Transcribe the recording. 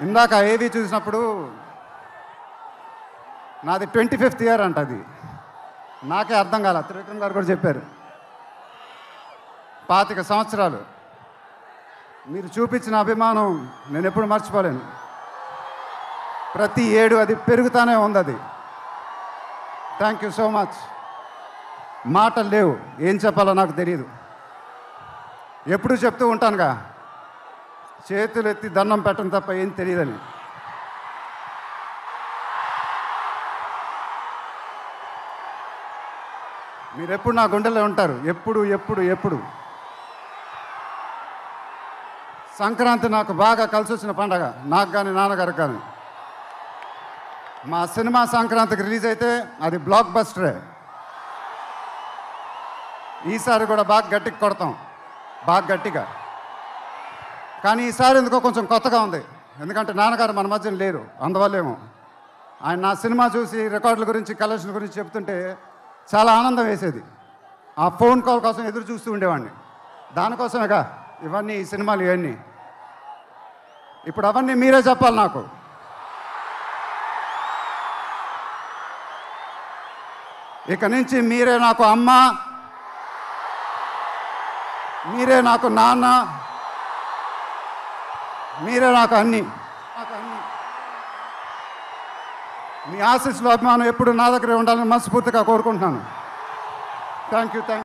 ఇందాక ఏవి చూసినప్పుడు నాది 25th ఇయర్ అంట. అది నాకే అర్థం కాల. త్రివిక్రమ్ గారు కూడా చెప్పారు 25 సంవత్సరాలు మీరు చూపించిన అభిమానం నేను ఎప్పుడు మర్చిపోలేను. ప్రతి ఏడు అది పెరుగుతానే ఉంది. అది థ్యాంక్ యూ సో మచ్. మాటలు లేవు, ఏం చెప్పాలో నాకు తెలియదు. ఎప్పుడు చెప్తూ ఉంటానుగా, చేతులు ఎత్తి దండం పెట్టడం తప్ప ఏం తెలియదని. మీరు ఎప్పుడు నా గుండెల్లో ఉంటారు, ఎప్పుడు ఎప్పుడు ఎప్పుడు. సంక్రాంతి నాకు బాగా కలిసి వచ్చిన పండగ, నాకు కానీ నాన్నగారికి కానీ. మా సినిమా సంక్రాంతికి రిలీజ్ అయితే అది బ్లాక్ బస్టరే. ఈసారి కూడా బాగా గట్టిగా కొడతాం, బాగా గట్టిగా. కానీ ఈసారి ఎందుకో కొంచెం కొత్తగా ఉంది, ఎందుకంటే నాన్నగారు మన మధ్యన లేరు, అందువల్లేమో. ఆయన నా సినిమా చూసి రికార్డుల గురించి కలెక్షన్ గురించి చెప్తుంటే చాలా ఆనందం వేసేది. ఆ ఫోన్ కాల్ కోసం ఎదురు చూస్తూ ఉండేవాడిని. దానికోసమేగా ఇవన్నీ, ఈ సినిమాలు ఇవన్నీ. ఇప్పుడు అవన్నీ మీరే చెప్పాలి నాకు. ఇక నుంచి మీరే నాకు అమ్మ, మీరే నాకు నాన్న, మీరే నాకు అన్నీ. మీ ఆశీస్సులు, అభిమానం ఎప్పుడు నా దగ్గరే ఉండాలని మనస్ఫూర్తిగా కోరుకుంటున్నాను. Thank you.